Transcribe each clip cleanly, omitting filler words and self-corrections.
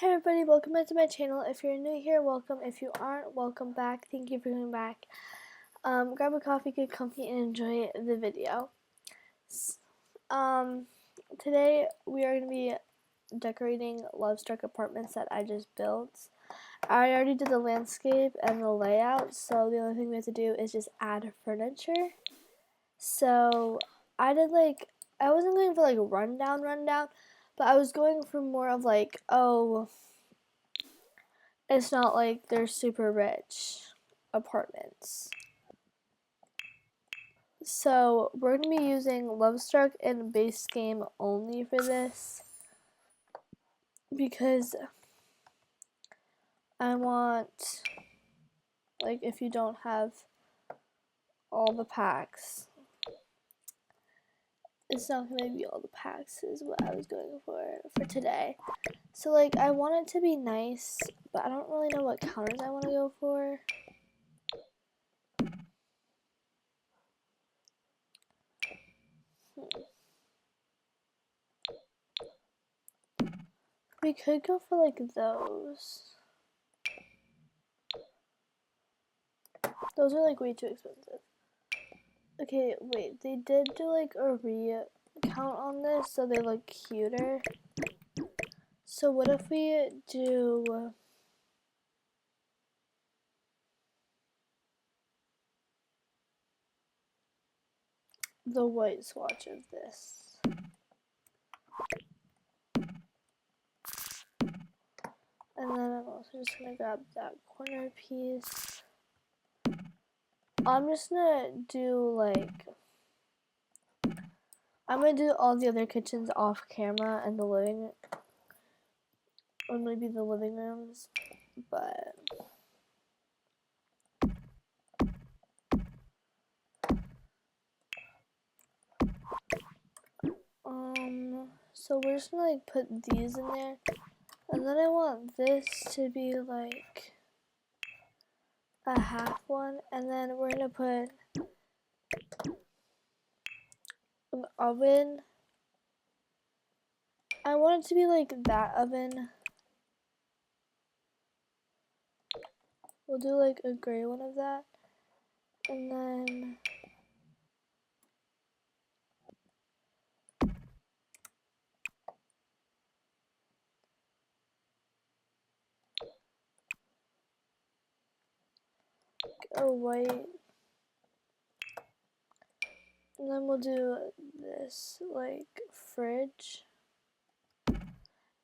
Hey everybody, welcome back to my channel. If you're new here, welcome. If you aren't, welcome back. Thank you for coming back. Grab a coffee, get comfy, and enjoy the video. Today we are going to be decorating Lovestruck apartments that I just built. I already did the landscape and the layout, so the only thing we have to do is just add furniture. So I wasn't going for like rundown, but I was going for more of like, it's not like they're super rich apartments. So we're going to be using Lovestruck in base game only for this because I want, like, if you don't have all the packs, it's not going to be all the packs is what I was going for today. So like I want it to be nice, but I don't really know what counters I want to go for. We could go for like those. Those are like way too expensive. Okay, wait, they did do like a recount on this so they look cuter. So what if we do the white swatch of this? And then I'm also just gonna grab that corner piece. I'm just gonna do like, I'm gonna do all the other kitchens off camera and the living, or maybe the living rooms, but so we're just gonna like put these in there, and then I want this to be like a half one, and then we're gonna put an oven. I want it to be like that oven. We'll do like a gray one of that, and then a white, and then we'll do this like fridge,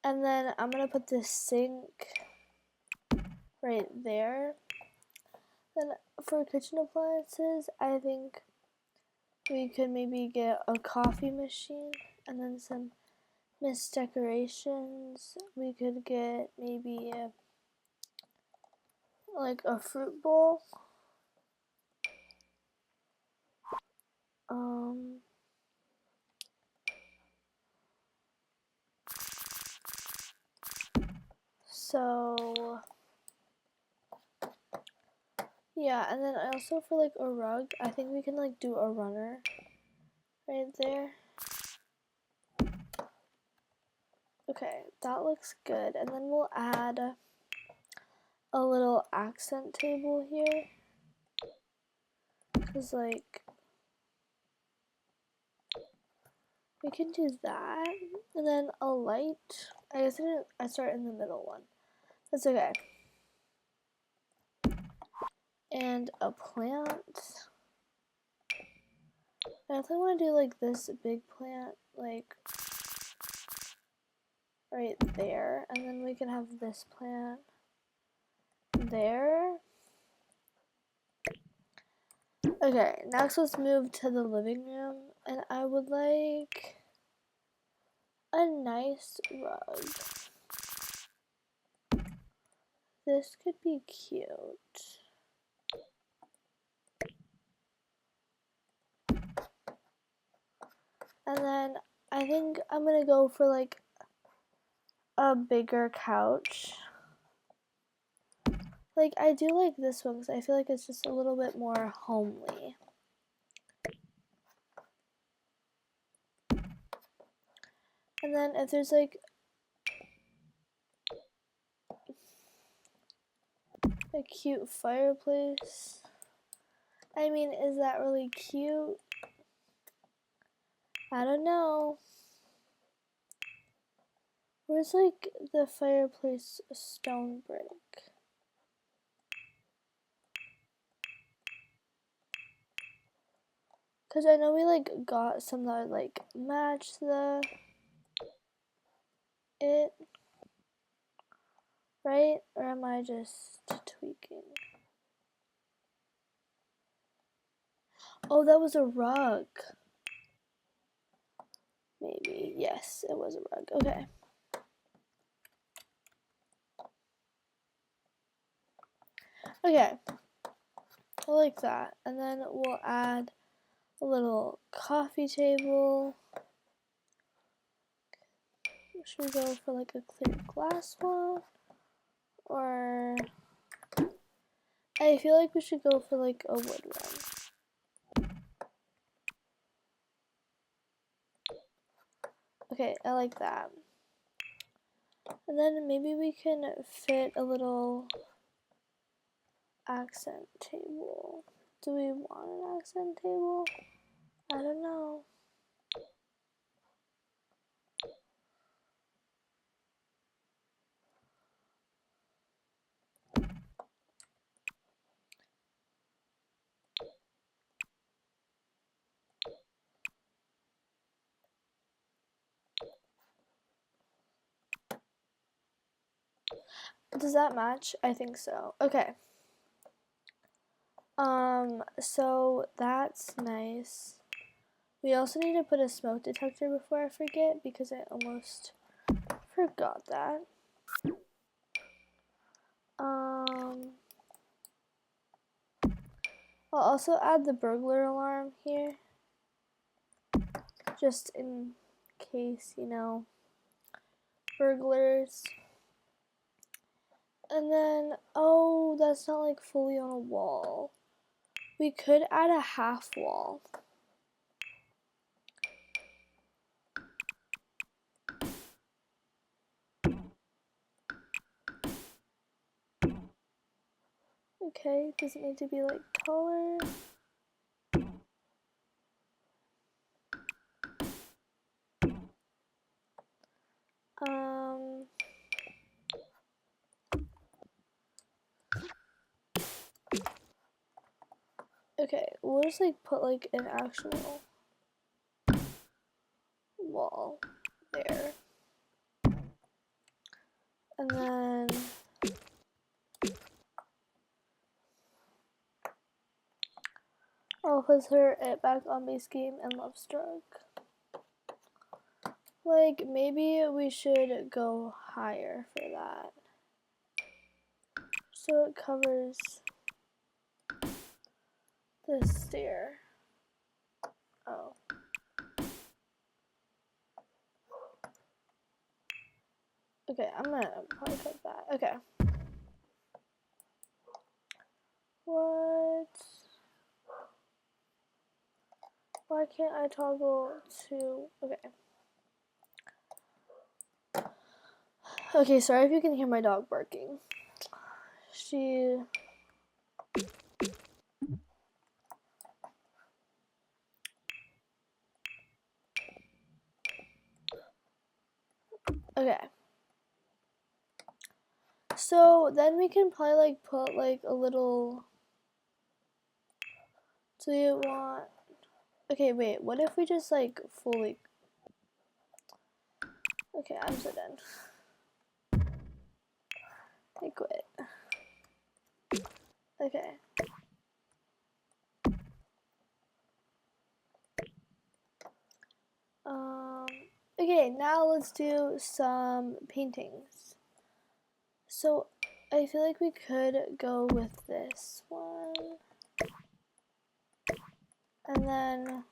and then I'm gonna put this sink right there. Then for kitchen appliances, I think we could maybe get a coffee machine and then some mist decorations. We could get maybe like a fruit bowl. So yeah, and then I also for like a rug, I think we can like do a runner right there. Okay, that looks good. And then we'll add a little accent table here, because like we can do that. And then a light. I guess I start in the middle one. That's okay. And a plant. I definitely want to do like this big plant, like right there, and then we can have this plant there. Okay, next let's move to the living room, and I would like a nice rug. This could be cute. And then I think I'm gonna go for like a bigger couch. Like I do like this one because I feel like it's just a little bit more homely. And then if there's like A cute fireplace. I mean, is that really cute? I don't know. Where's like the fireplace stone brick? Cause I know we like got some that like match it, right? Or am I just tweaking? Oh, that was a rug. Maybe, yes, it was a rug. Okay. Okay, I like that. And then we'll add a little coffee table. Should we go for like a clear glass one? Or I feel like we should go for like a wood one. Okay, I like that. And then maybe we can fit a little accent table. Do we want an accent table? I don't know. Does that match? I think so. Okay. So that's nice. We also need to put a smoke detector before I forget because I almost forgot that. I'll also add the burglar alarm here. Just in case, you know, burglars. And then, oh, that's not like fully on a wall. We could add a half wall. Okay, does it need to be like taller? Okay, we'll just like put like an actual wall there. And then I'll put it back on base game and Lovestruck. Like, maybe we should go higher for that. So it covers the stair. Oh. Okay, I'm gonna probably cut that. Okay. What? Why can't I toggle to... Okay. Okay, sorry if you can hear my dog barking. She... Okay. So then we can probably like put like a little... Do you want... Okay, wait, what if we just like fully... Okay, I'm so done. I quit. Okay. Okay, now let's do some paintings. So I feel like we could go with this one. And then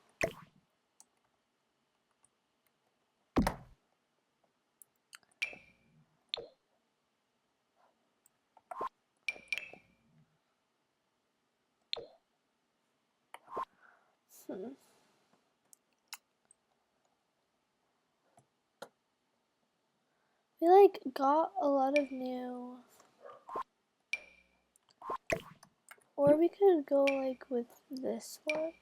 we like got a lot of new Or we could go like with this one.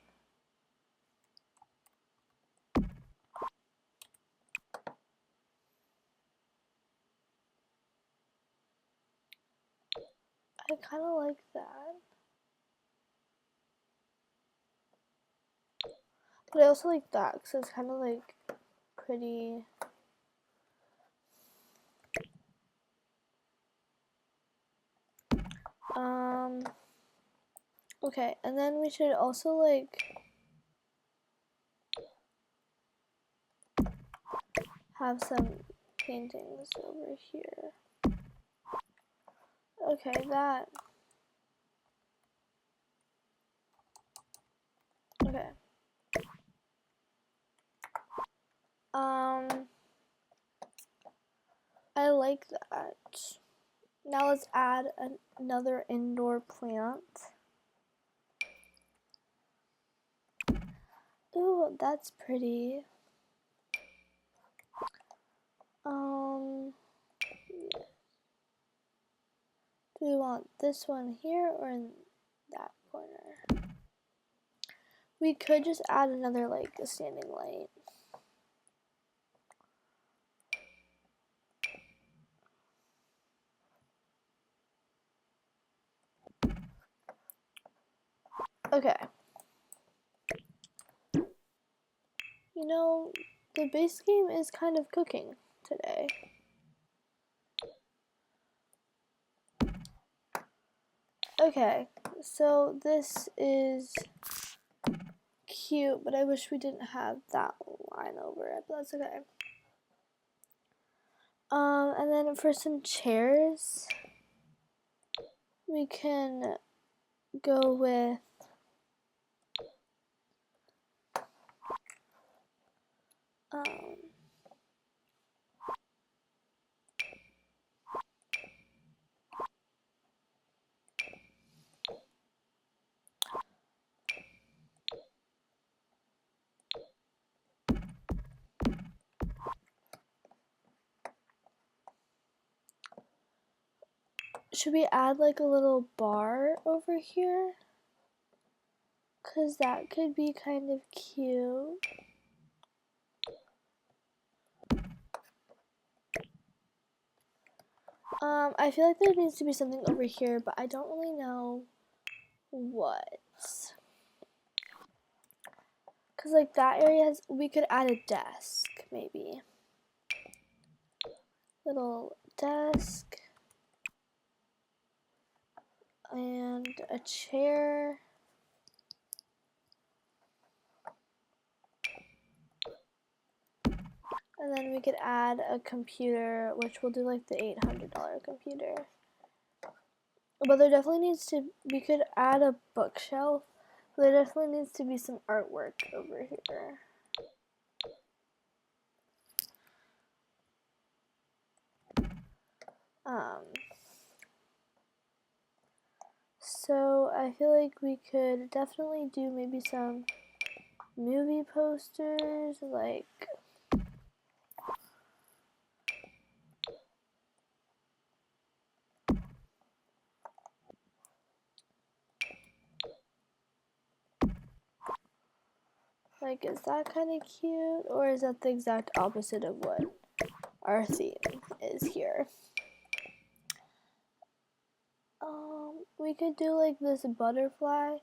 I kind of like that. But I also like that because it's kind of like pretty. Okay, and then we should also like have some paintings over here. Okay, that. Okay. I like that. Now let's add another indoor plant. Ooh, that's pretty. Do we want this one here or in that corner? We could just add another like a standing light. Okay. You know, the base game is kind of cooking today. Okay, so this is cute, but I wish we didn't have that line over it, but that's okay. And then for some chairs, we can go with should we add like a little bar over here? Cause that could be kind of cute. I feel like there needs to be something over here, but I don't really know what. Cause like that area has, we could add a desk maybe. Little desk and a chair. And then we could add a computer, which we'll do like the $800 computer. But there definitely needs to, we could add a bookshelf. But there definitely needs to be some artwork over here. So I feel like we could definitely do maybe some movie posters, like is that kind of cute, or is that the exact opposite of what our theme is here? We could do like this butterfly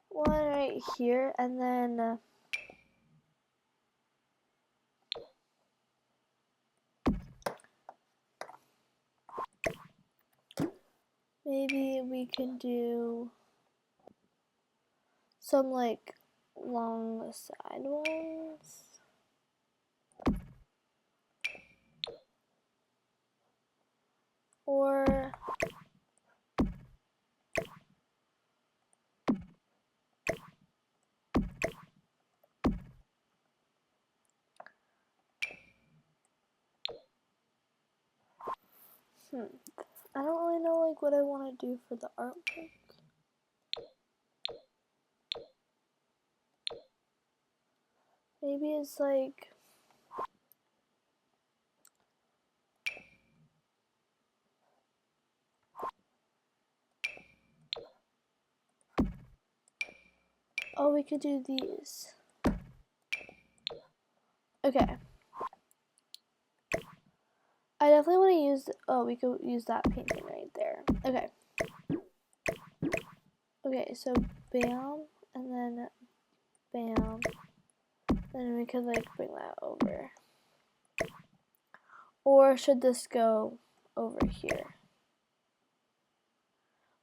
one right here, and then maybe we can do some like long side ones. Or I don't really know like what I want to do for the artwork. Maybe it's like Oh, we could do these. Okay. I definitely want to use, oh, we could use that painting right there. Okay. Okay, so bam, and then bam. Then we could like bring that over. Or should this go over here?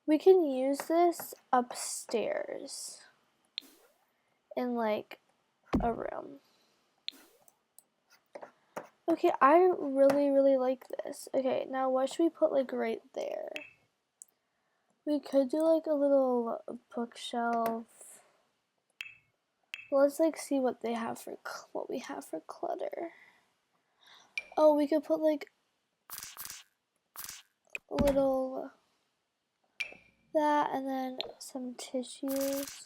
We can use this upstairs in like a room. Okay, I really like this. Okay, now what should we put like right there? We could do like a little bookshelf. Let's like see what they have for what we have for clutter. Oh, we could put like a little that and then some tissues.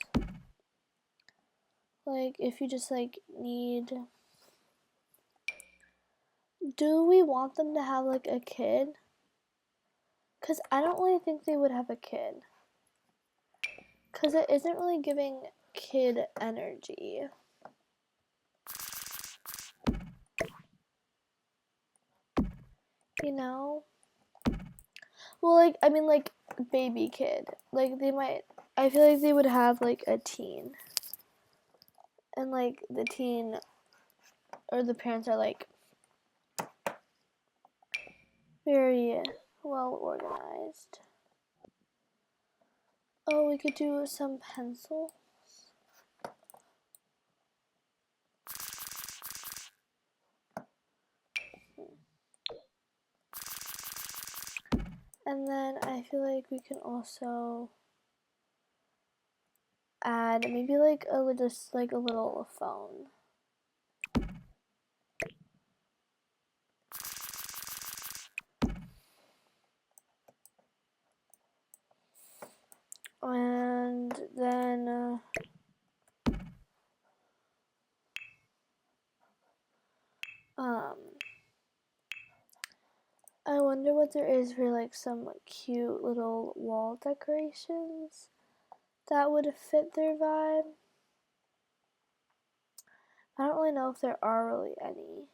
Like if you just like need, do we want them to have like a kid? Cause I don't really think they would have a kid. Cause it isn't really giving kid energy. You know? Well, like, I mean, like, baby kid. Like, they might, I feel like they would have, like, a teen. And, like, the teen, or the parents are, like, very well organized. Oh, we could do some pencils. And then I feel like we can also add maybe like just like a little phone. And then I wonder what there is for like some cute little wall decorations that would fit their vibe. I don't really know if there are really any.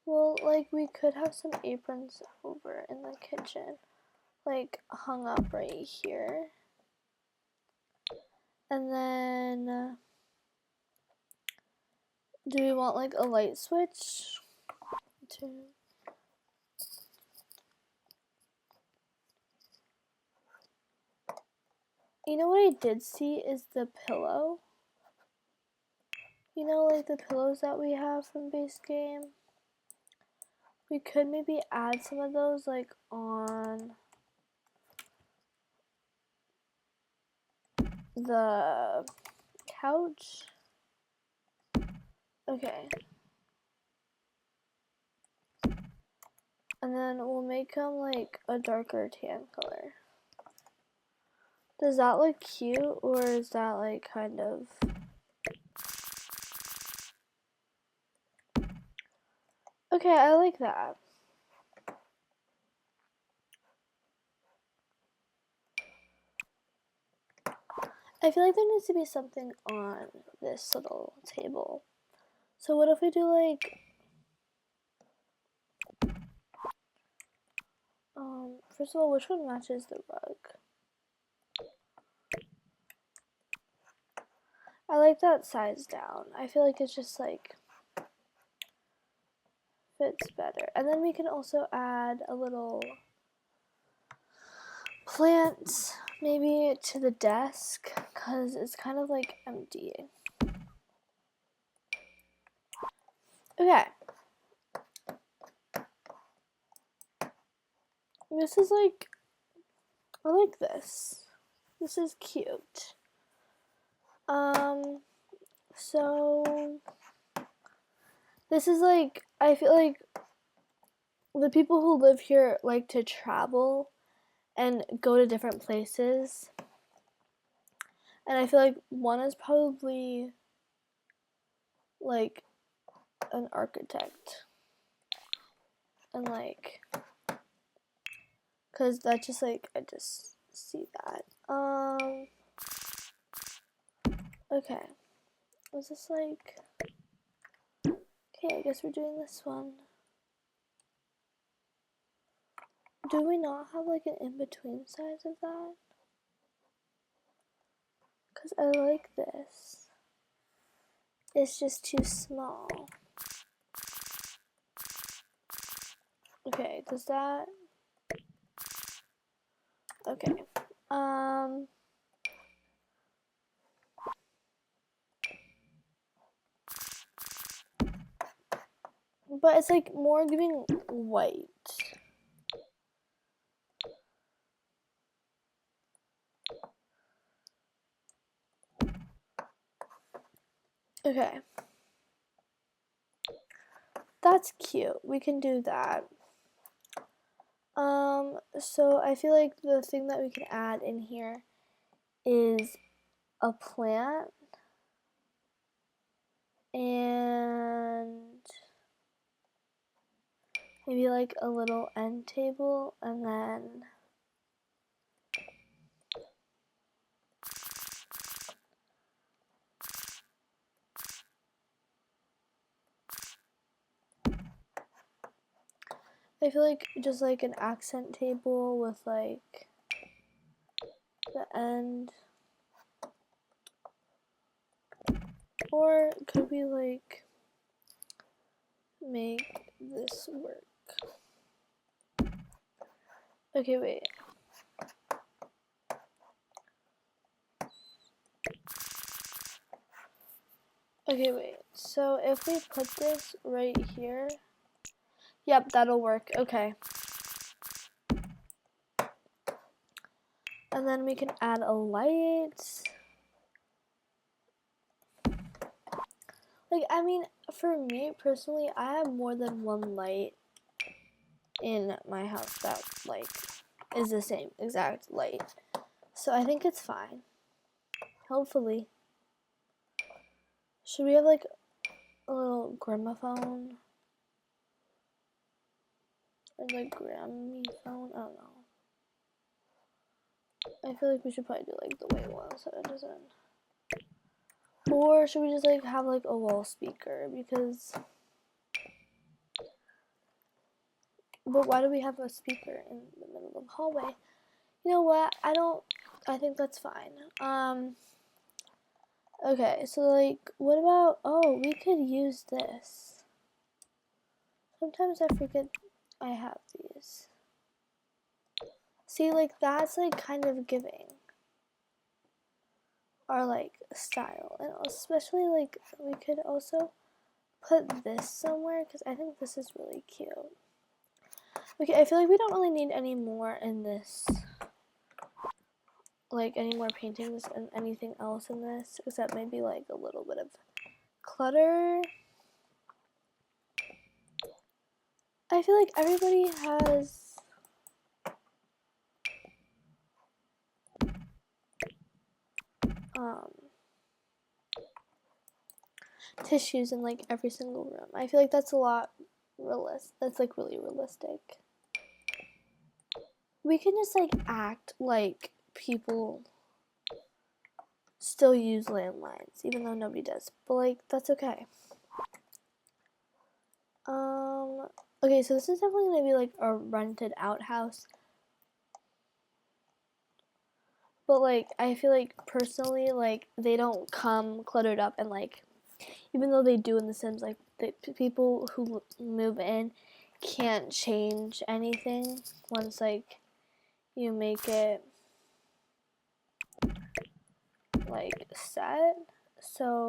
Well, like we could have some aprons over in the kitchen, like hung up right here. And then do we want like a light switch? You know what I did see is the pillow. You know, like the pillows that we have from base game. We could maybe add some of those like on the couch. Okay. And then we'll make them like a darker tan color. Does that look cute, or is that like kind of... Okay, I like that. I feel like there needs to be something on this little table. So what if we do like... first of all, which one matches the rug? I like that size down. I feel like it's just like fits better. And then we can also add a little plant maybe to the desk because it's kind of like empty. Okay. This is like, I like this. This is cute. So this is like, I feel like the people who live here like to travel and go to different places. And I feel like one is probably like an architect. And like, cause that just like, I just see that. Okay. Was this like... Okay, I guess we're doing this one. Do we not have like an in-between size of that? Because I like this. It's just too small. Okay, does that... Okay. But it's like more giving white. Okay. That's cute. We can do that. So I feel like the thing that we can add in here is a plant and maybe like a little end table, and then I feel like just like an accent table with like the end. Or could we like make this work? Okay, wait. Okay, wait. So if we put this right here, yep, that'll work. Okay. And then we can add a light. Like, I mean, for me personally, I have more than one light in my house that, like, is the same exact light. So I think it's fine. Hopefully. Should we have, like, a little gramophone? Or, like, gramophone? I don't know. I feel like we should probably do, like, the white one so it doesn't... Or should we just, like, have, like, a wall speaker? Because... But why do we have a speaker in the middle of the hallway? You know what? I think that's fine. Okay, so, like, what about... Oh, we could use this. Sometimes I forget I have these. See, like, that's, like, kind of giving our, like, style. And especially, like, we could also put this somewhere, because I think this is really cute. Okay, I feel like we don't really need any more in this, like, any more paintings and anything else in this, except maybe, like, a little bit of clutter. I feel like everybody has tissues in, like, every single room. I feel like that's a lot that's, like, really realistic. We can just, like, act like people still use landlines, even though nobody does. But, like, that's okay. Okay, so this is definitely gonna be, like, a rented out house. But, like, I feel like, personally, like, they don't come cluttered up and, like, even though they do in The Sims, like, the people who move in can't change anything once, like, you make it, like, set. So,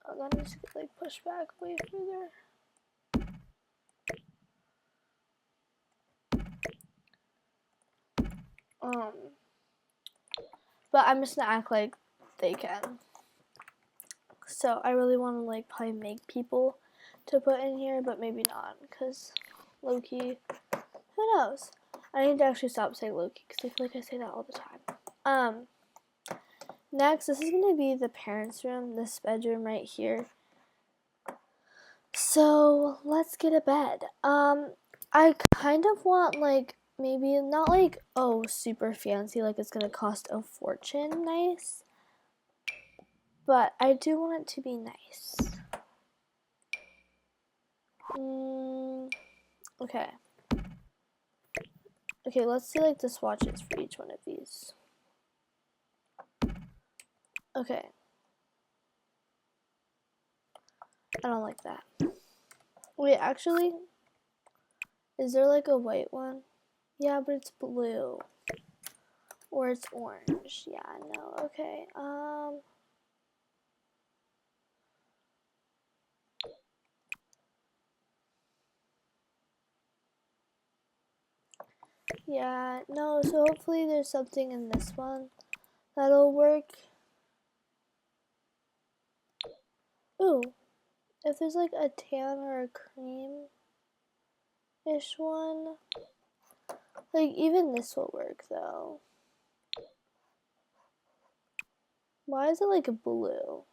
I'm gonna just, like, push back way further. But I'm just gonna act like they can. So I really want to, like, probably make people to put in here, but maybe not, because low-key, who knows? I need to actually stop saying low-key, because I feel like I say that all the time. Next, this is going to be the parents' room, this bedroom right here. So, let's get a bed. I kind of want, like, maybe not like, oh, super fancy, like it's gonna cost a fortune nice, but I do want it to be nice. Okay. Okay, let's see like the swatches for each one of these. Okay. I don't like that. Wait, actually, is there like a white one? Yeah, but it's blue. Or it's orange. Yeah, no, okay. Yeah, no, so hopefully there's something in this one that'll work. Ooh, if there's like a tan or a cream-ish one, like even this will work though. Why is it like a blue?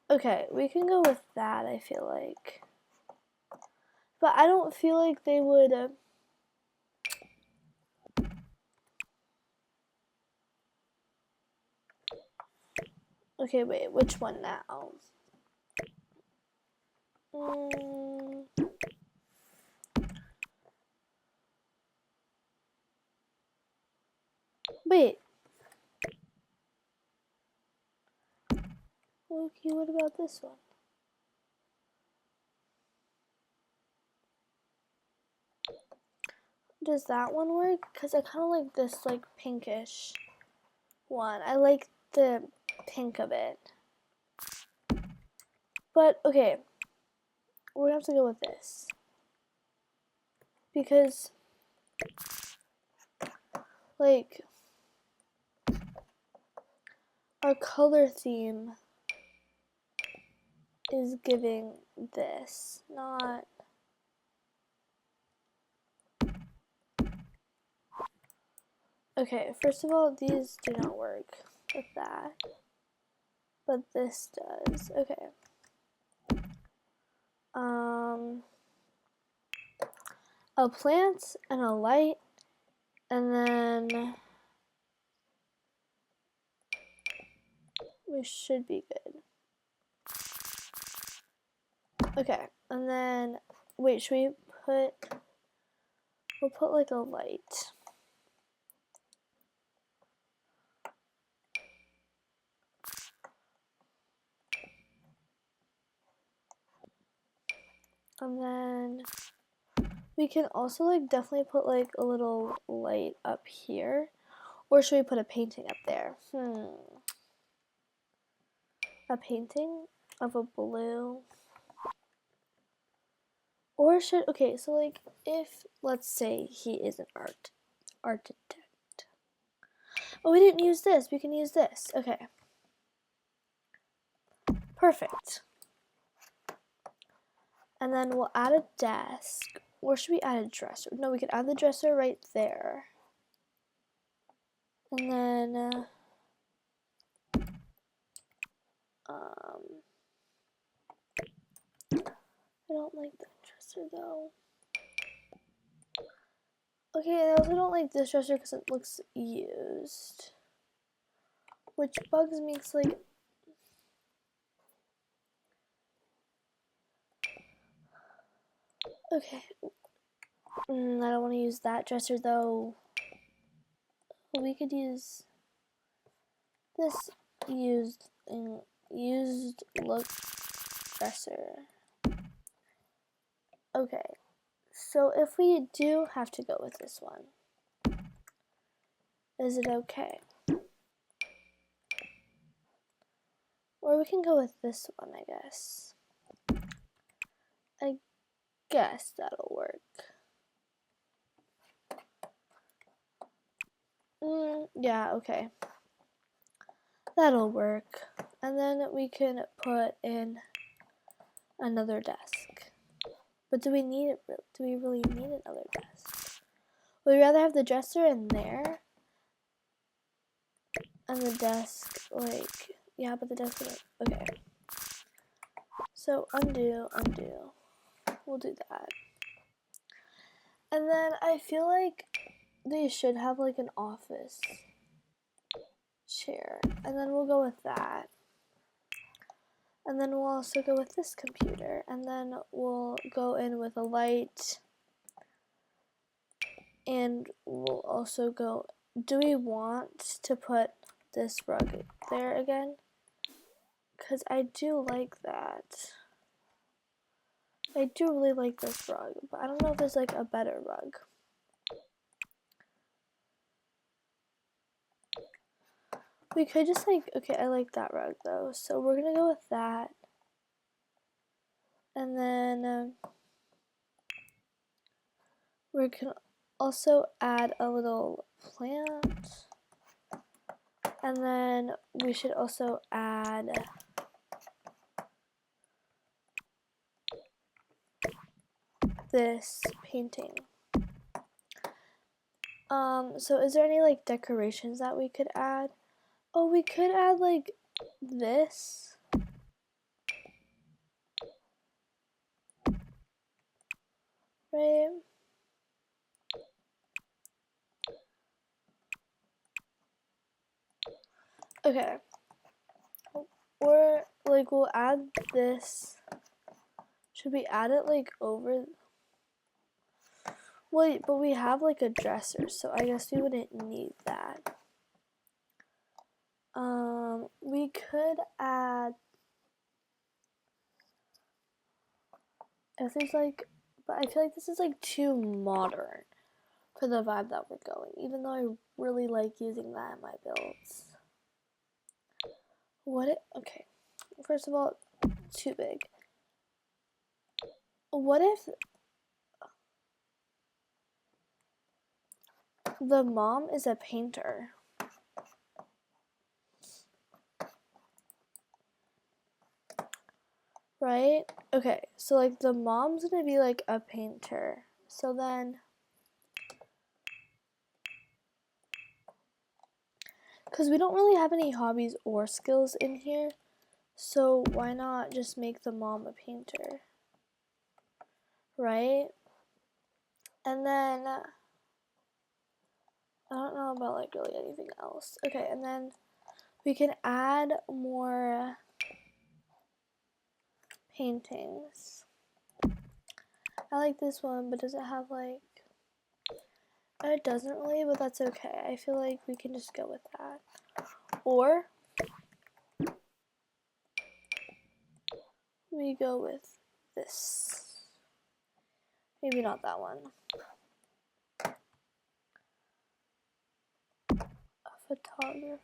Okay, we can go with that, I feel like. But I don't feel like they would... Okay, wait, which one now? Wait. Okay, what about this one? Does that one work? Because I kind of like this like pinkish one. I like the pink of it. But, okay. We're going to have to go with this. Because, like, our color theme is giving this, not... Okay, first of all, these do not work with that. But this does. Okay. A plant and a light, and then we should be good. Okay, and then, wait, should we we'll put like a light. And then we can also like definitely put like a little light up here. Or should we put a painting up there? A painting of a blue. Or should, okay, so like if, let's say he is an architect. Oh, we didn't use this. We can use this. Okay. Perfect. And then we'll add a desk. Or should we add a dresser? No, we could add the dresser right there. And then, I don't like that dresser though. Okay, I also don't like this dresser because it looks used. Which bugs me, cause like... Okay. I don't want to use that dresser though. We could use this used look dresser. Okay. So if we do have to go with this one, is it okay? Or we can go with this one, I guess. I guess that'll work. Yeah, okay. That'll work. And then we can put in another desk. But do we need it? Do we really need another desk? Would we rather have the dresser in there? And the desk, like, yeah, but the desk isn't, okay. So undo. We'll do that. And then I feel like they should have like an office chair, and then we'll go with that. And then we'll also go with this computer, and then we'll go in with a light, and we'll also go, do we want to put this rug there again? Because I do like that. I do really like this rug, but I don't know if there's like a better rug. We could just like, okay, I like that rug though, so we're gonna go with that. And then we can also add a little plant. And then we should also add this painting. So is there any like decorations that we could add? Oh, we could add like this. Right? Okay. Or like we'll add this. Should we add it like over? Wait, but we have like a dresser, so I guess we wouldn't need that. We could add, if there's like, but I feel like this is like too modern for the vibe that we're going, even though I really like using that in my builds. Okay, first of all, too big. What if the mom is a painter? Right? Okay, so like the mom's gonna be like a painter. So then, because we don't really have any hobbies or skills in here, so why not just make the mom a painter? Right? And then, I don't know about like really anything else. Okay, and then we can add more paintings. I like this one, but does it have like, it doesn't really, but that's okay. I feel like we can just go with that. Or we go with this. Maybe not that one. A photographer.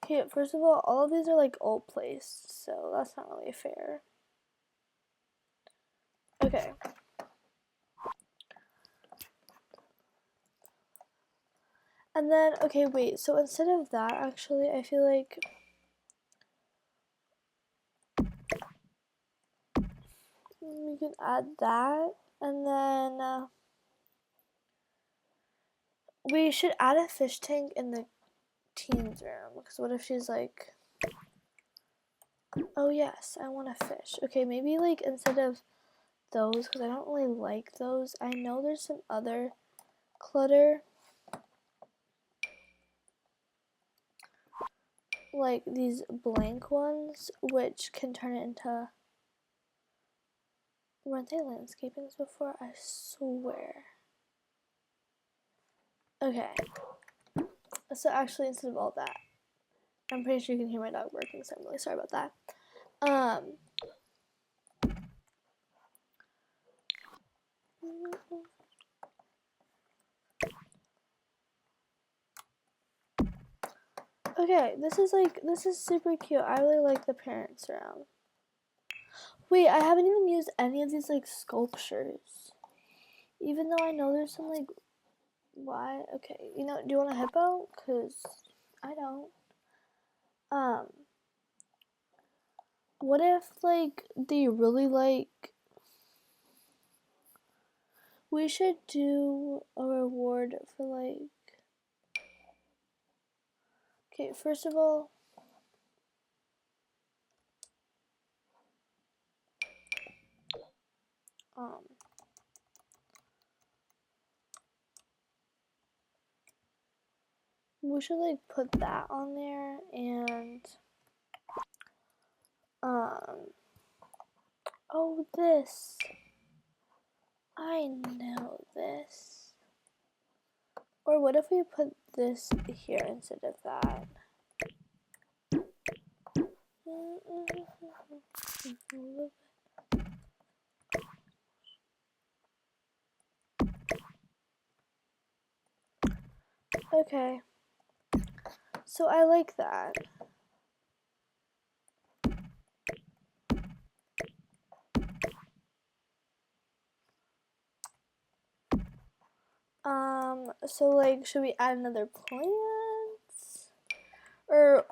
Okay, first of all of these are like old placed, so that's not really fair. Okay. And then, okay, wait, so instead of that, actually, I feel like we can add that, and then we should add a fish tank in the teens room, because what if she's like, oh yes, I want a fish. Okay, maybe like instead of those, because I don't really like those, I know there's some other clutter, like these blank ones, which can turn it into, weren't they landscapings before? I swear. Okay, so actually instead of all that, I'm pretty sure you can hear my dog barking, so I'm really sorry about that. Okay, this is super cute. I really like the parents around. Wait, I haven't even used any of these like sculptures. Even though I know there's some like, why? Okay, you know, do you want a hippo? Cause I don't. What if like they really like, We should do a reward for like, okay, first of all, we should like put that on there, and oh, this, I know this. Or what if we put this here instead of that? Okay, so I like that. So like, should we add another plant? Or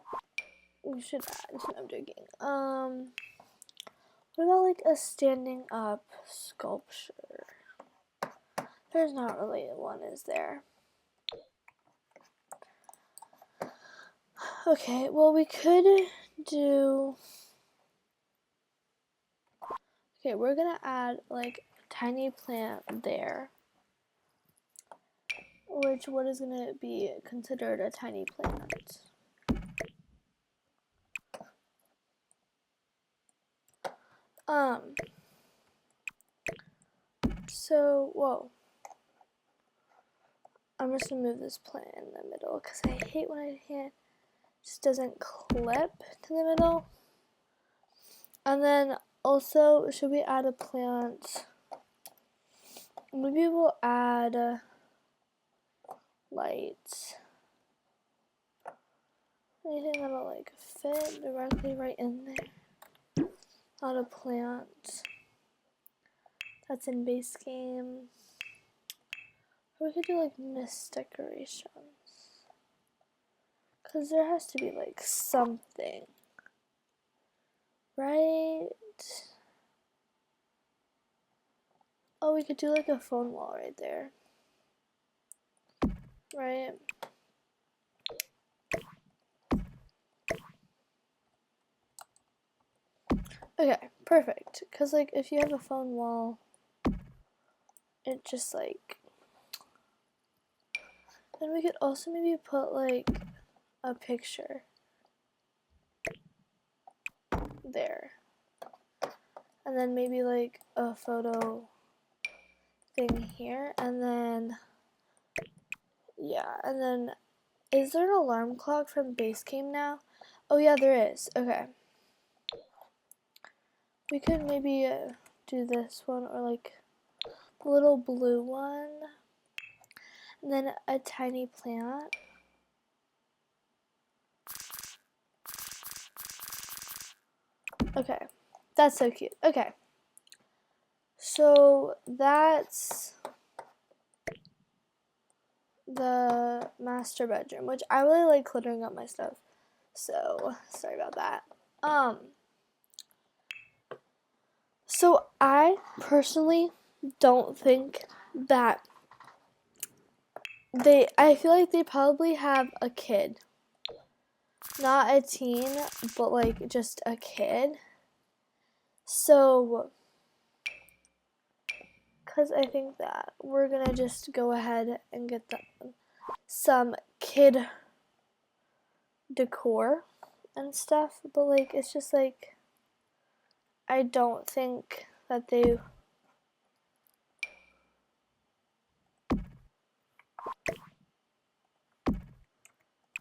we should add, I'm joking. What about like a standing up sculpture? There's not really one, is there? Okay, well we could do, okay, we're gonna add like a tiny plant there. Which, what is gonna be considered a tiny plant? So, whoa. I'm just gonna move this plant in the middle because I hate when it just doesn't clip to the middle. And then also, should we add a plant? Maybe we'll add lights. Anything that'll like fit directly right in there. Not a plant that's in base game. Or we could do like mist decorations. Because there has to be like something. Right? Oh, we could do like a phone wall right there. Right? Okay, perfect. Because like if you have a phone wall, it just like, then we could also maybe put like a picture there. And then maybe like a photo thing here. And then, yeah, and then is there an alarm clock from base game now? Oh yeah, there is. Okay. We could maybe do this one, or like the little blue one. And then a tiny plant. Okay, that's so cute. Okay, so that's the master bedroom, which I really like cluttering up my stuff. So sorry about that. So I personally don't think that I feel like they probably have a kid. Not a teen, but like just a kid. So, because I think that we're gonna just go ahead and get some kid decor and stuff. But like, it's just like, I don't think that they...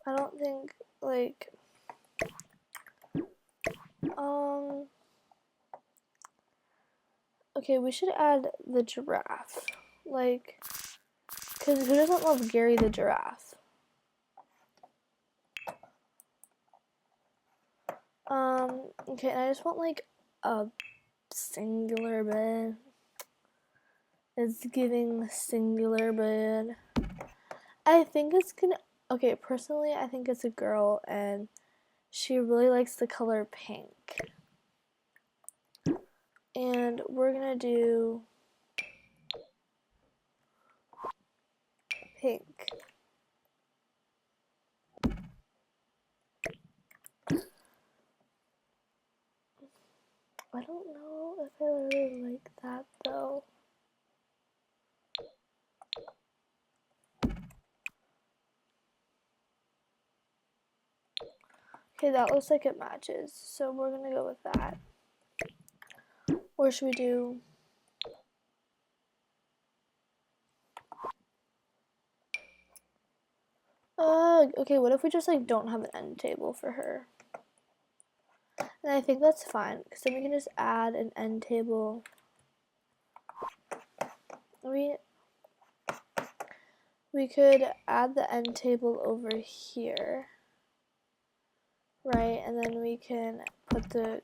I don't think, like, okay, we should add the giraffe, like, because who doesn't love Gary the giraffe? Okay, and I just want, like, a singular bed. It's giving singular bed. I think it's gonna, okay, personally, I think it's a girl, and she really likes the color pink. And we're gonna do pink. I don't know if I really like that though. Okay, that looks like it matches, so we're gonna go with that. Or should we do... okay, what if we just like don't have an end table for her? And I think that's fine, because then we can just add an end table. We could add the end table over here, right? And then we can put the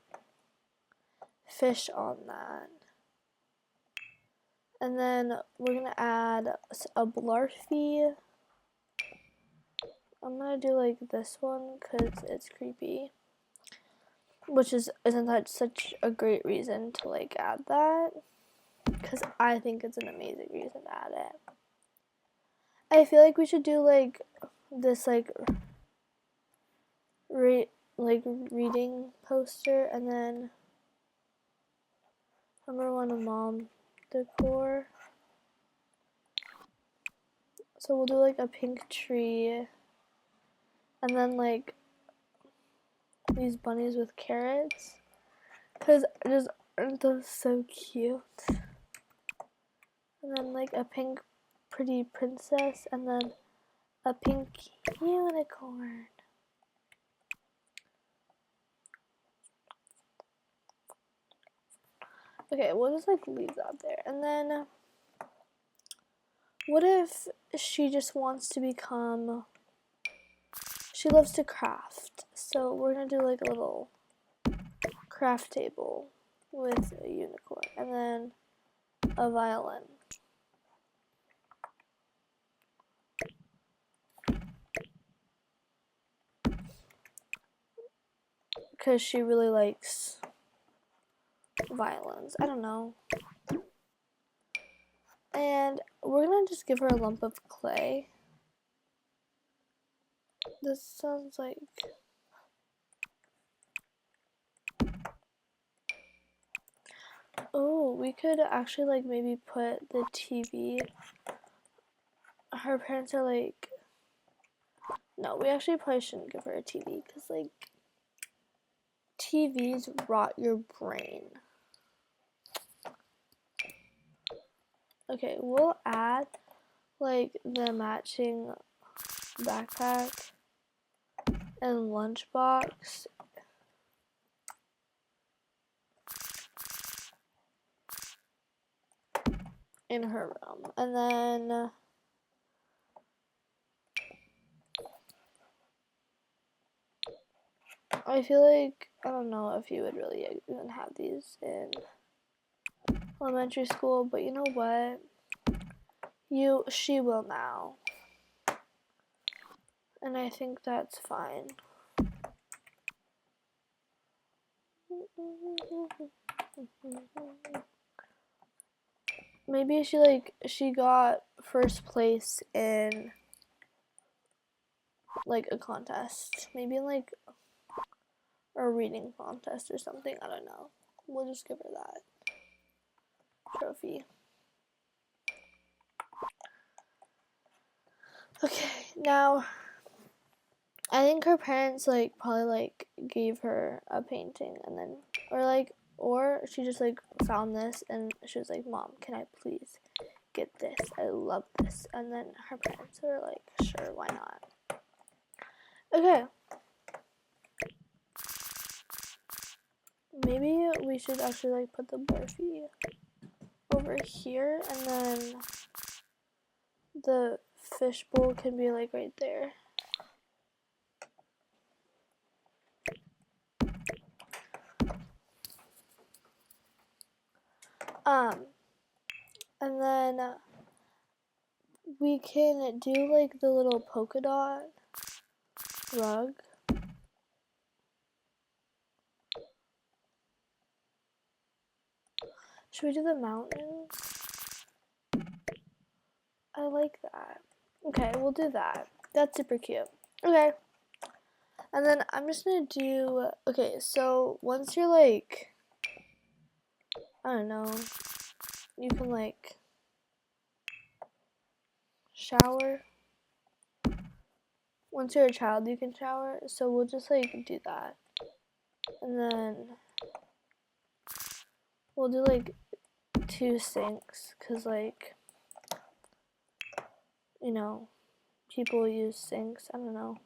fish on that. And then we're gonna add a blarfy. I'm gonna do like this one because it's creepy. Which isn't that such a great reason to like add that? Because I think it's an amazing reason to add it. I feel like we should do like this like reading poster, and then number one of mom decor. So we'll do like a pink tree, and then like these bunnies with carrots, because just aren't those so cute? And then like a pink pretty princess, and then a pink unicorn. Okay, we'll just like leave that there. And then what if she just wants to become, she loves to craft, so we're gonna do like a little craft table with a unicorn, and then a violin. Because she really likes violins. I don't know. And we're gonna just give her a lump of clay. This sounds like... Oh, we could actually like maybe put the TV. Her parents are like... No, we actually probably shouldn't give her a TV, because like TVs rot your brain. Okay, we'll add like the matching backpack and lunchbox in her room. And then I feel like, I don't know if you would really even have these in elementary school, but you know what? She will now. And I think that's fine. Maybe she got first place in like a contest. Maybe in like a reading contest or something. I don't know. We'll just give her that trophy. Okay, now I think her parents like probably like gave her a painting, and then or she just like found this and she was like, "Mom, can I please get this? I love this." And then her parents were like, "Sure, why not?" Okay. Maybe we should actually like put the Barfy over here, and then the fishbowl can be like right there. And then we can do like the little polka dot rug. Should we do the mountains? I like that. Okay, we'll do that. That's super cute. Okay. And then I'm just gonna do, okay, so once you're like, I don't know, you can like shower. Once you're a child, you can shower. So we'll just like do that. And then we'll do like 2 sinks, because like, you know, people use sinks. I don't know.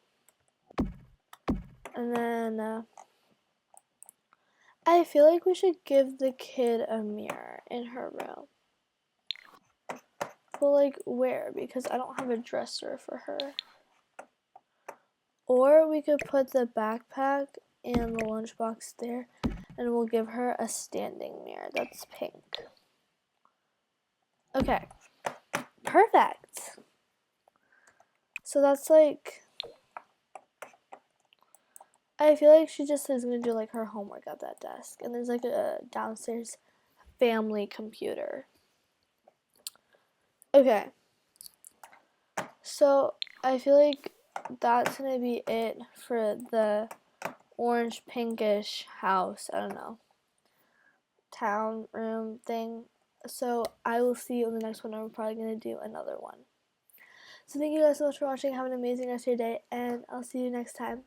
And then I feel like we should give the kid a mirror in her room. But like where? Because I don't have a dresser for her. Or we could put the backpack and the lunchbox there, and we'll give her a standing mirror that's pink. Okay. Perfect. So that's like, I feel like she just is gonna do like her homework at that desk, and there's like a downstairs family computer. Okay, so I feel like that's gonna be it for the orange pinkish house, I don't know, town room thing. So I will see you in the next one. I'm probably gonna do another one. So thank you guys so much for watching. Have an amazing rest of your day, and I'll see you next time.